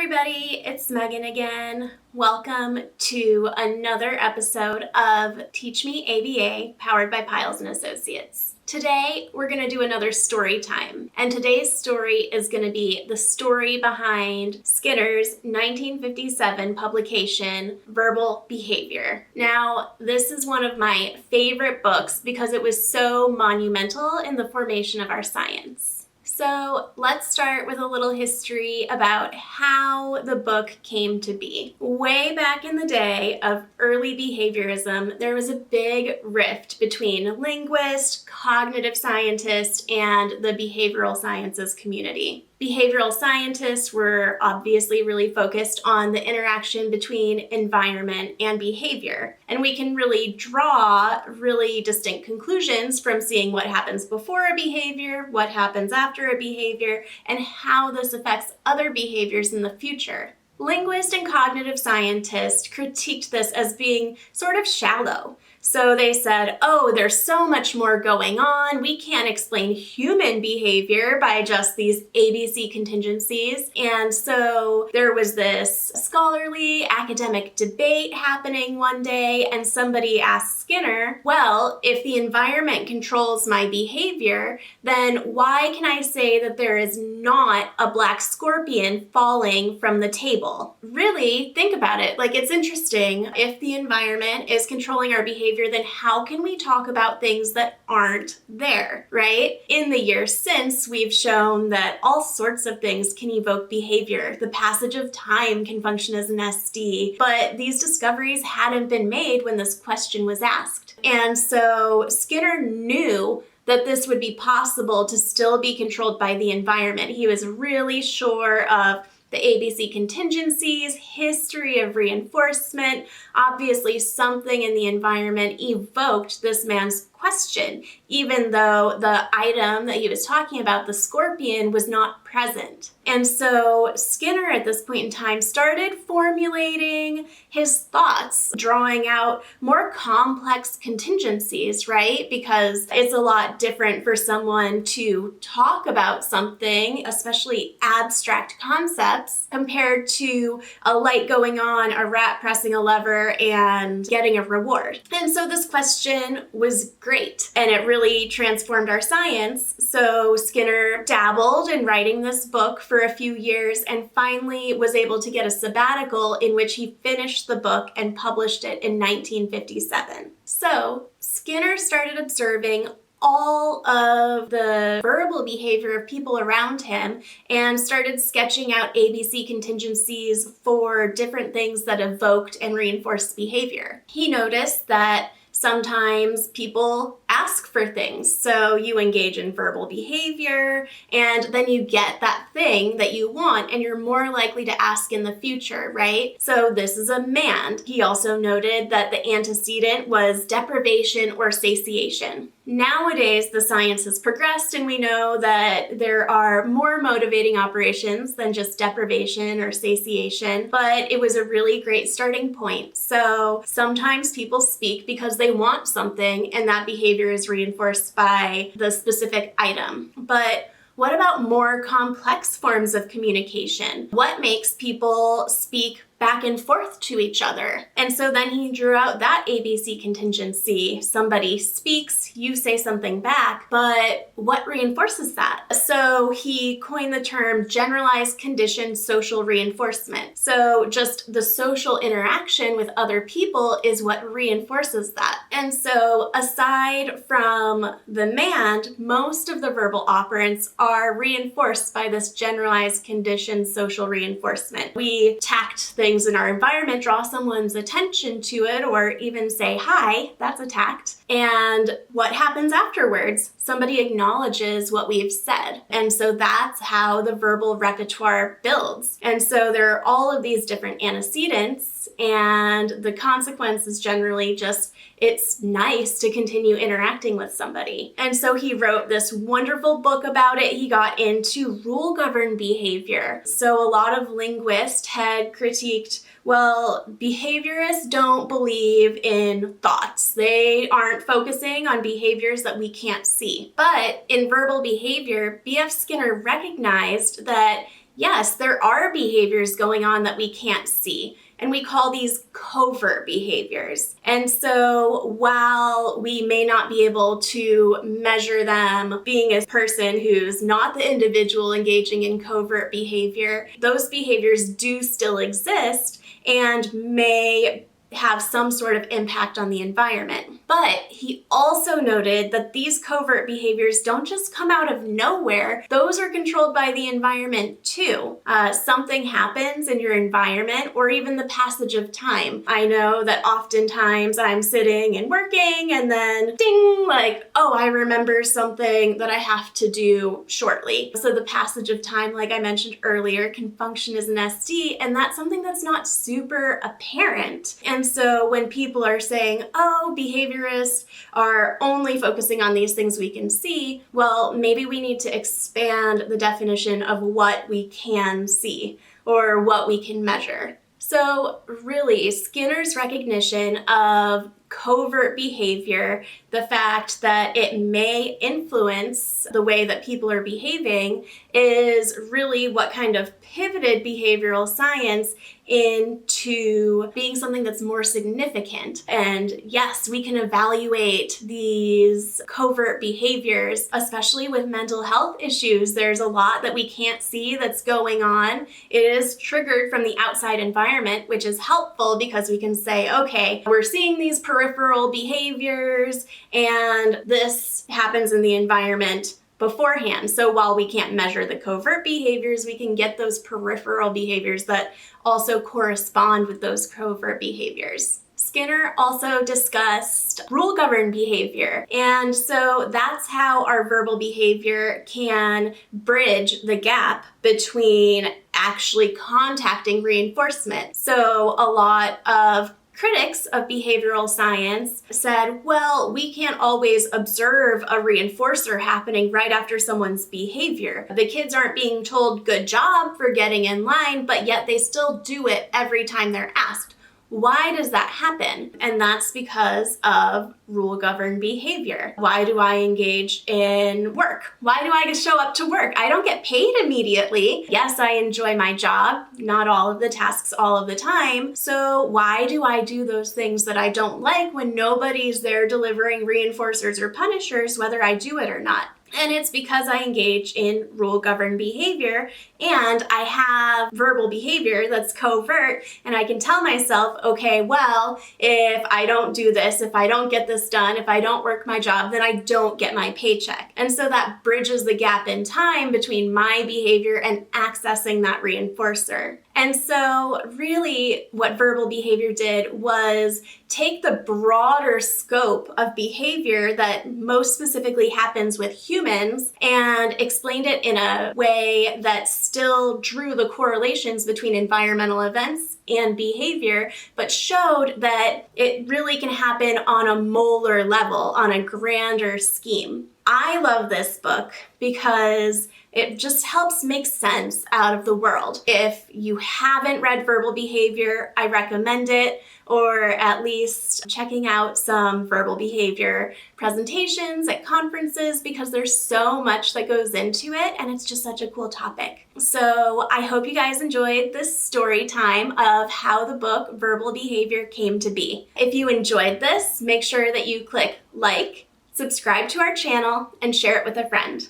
everybody, it's Megan again. Welcome to another episode of Teach Me ABA, powered by Piles & Associates. Today, we're going to do another story time, and today's story is going to be the story behind Skinner's 1957 publication, Verbal Behavior. Now, this is one of my favorite books because it was so monumental in the formation of our science. So let's start with a little history about how the book came to be. Way back in the day of early behaviorism, there was a big rift between linguists, cognitive scientists, and the behavioral sciences community. Behavioral scientists were obviously really focused on the interaction between environment and behavior. And we can really draw really distinct conclusions from seeing what happens before a behavior, what happens after a behavior, and how this affects other behaviors in the future. Linguists and cognitive scientists critiqued this as being sort of shallow. So they said, oh, there's so much more going on. We can't explain human behavior by just these ABC contingencies. And so there was this scholarly academic debate happening one day, and somebody asked Skinner, well, if the environment controls my behavior, then why can I say that there is not a black scorpion falling from the table? Really, think about it. It's interesting. If the environment is controlling our behavior, then how can we talk about things that aren't there, right? In the years since, we've shown that all sorts of things can evoke behavior. The passage of time can function as an SD, but these discoveries hadn't been made when this question was asked. And so Skinner knew that this would be possible to still be controlled by the environment. He was really sure of the ABC contingencies, history of reinforcement. Obviously, something in the environment evoked this man's question, even though the item that he was talking about, the scorpion, was not present. And so Skinner at this point in time started formulating his thoughts, drawing out more complex contingencies, right? Because it's a lot different for someone to talk about something, especially abstract concepts, compared to a light going on, a rat pressing a lever, and getting a reward. And so this question was great, and it really transformed our science. So Skinner dabbled in writing this book for a few years and finally was able to get a sabbatical in which he finished the book and published it in 1957. So Skinner started observing all of the verbal behavior of people around him and started sketching out ABC contingencies for different things that evoked and reinforced behavior. He noticed that sometimes people ask for things. So you engage in verbal behavior, and then you get that thing that you want, and you're more likely to ask in the future, right? So this is a man. He also noted that the antecedent was deprivation or satiation. Nowadays, the science has progressed, and we know that there are more motivating operations than just deprivation or satiation, but it was a really great starting point. So sometimes people speak because they want something, and that behavior is reinforced by the specific item. But what about more complex forms of communication? What makes people speak back and forth to each other? And so then he drew out that ABC contingency. Somebody speaks, you say something back, but what reinforces that? So he coined the term generalized conditioned social reinforcement. So just the social interaction with other people is what reinforces that. And so aside from the man, most of the verbal operants are reinforced by this generalized conditioned social reinforcement. We tact things in our environment, draw someone's attention to it, or even say, hi, that's a tact. And what happens afterwards? Somebody acknowledges what we've said. And so that's how the verbal repertoire builds. And so there are all of these different antecedents, and the consequence is generally just, it's nice to continue interacting with somebody. And so he wrote this wonderful book about it. He got into rule-governed behavior. So a lot of linguists had critiqued, well, behaviorists don't believe in thoughts. They aren't focusing on behaviors that we can't see. But in verbal behavior, B.F. Skinner recognized that yes, there are behaviors going on that we can't see. And we call these covert behaviors. And so while we may not be able to measure them being a person who's not the individual engaging in covert behavior, those behaviors do still exist and may have some sort of impact on the environment. But he also noted that these covert behaviors don't just come out of nowhere. Those are controlled by the environment too. Something happens in your environment or even the passage of time. I know that oftentimes I'm sitting and working and then ding, like, oh, I remember something that I have to do shortly. So the passage of time, like I mentioned earlier, can function as an SD, and that's something that's not super apparent. And so when people are saying, oh, behaviorists are only focusing on these things we can see, well, maybe we need to expand the definition of what we can see or what we can measure. So really, Skinner's recognition of covert behavior, the fact that it may influence the way that people are behaving, is really what kind of pivoted behavioral science into being something that's more significant. And yes, we can evaluate these covert behaviors, especially with mental health issues. There's a lot that we can't see that's going on. It is triggered from the outside environment, which is helpful because we can say, okay, we're seeing these peripheral behaviors and this happens in the environment beforehand. So while we can't measure the covert behaviors, we can get those peripheral behaviors that also correspond with those covert behaviors. Skinner also discussed rule-governed behavior. And so that's how our verbal behavior can bridge the gap between actually contacting reinforcement. So a lot of critics of behavioral science said, well, we can't always observe a reinforcer happening right after someone's behavior. The kids aren't being told good job for getting in line, but yet they still do it every time they're asked. Why does that happen? And that's because of rule-governed behavior. Why do I engage in work? Why do I show up to work? I don't get paid immediately. Yes, I enjoy my job, not all of the tasks all of the time. So why do I do those things that I don't like when nobody's there delivering reinforcers or punishers, whether I do it or not? And it's because I engage in rule-governed behavior and I have verbal behavior that's covert, and I can tell myself, okay, well, if I don't do this, if I don't get this done, if I don't work my job, then I don't get my paycheck. And so that bridges the gap in time between my behavior and accessing that reinforcer. And so really what verbal behavior did was take the broader scope of behavior that most specifically happens with humans and explained it in a way that still drew the correlations between environmental events and behavior, but showed that it really can happen on a molar level, on a grander scheme. I love this book because it just helps make sense out of the world. If you haven't read Verbal Behavior, I recommend it, or at least checking out some verbal behavior presentations at conferences because there's so much that goes into it and it's just such a cool topic. So I hope you guys enjoyed this story time of how the book Verbal Behavior came to be. If you enjoyed this, make sure that you click like, subscribe to our channel, and share it with a friend.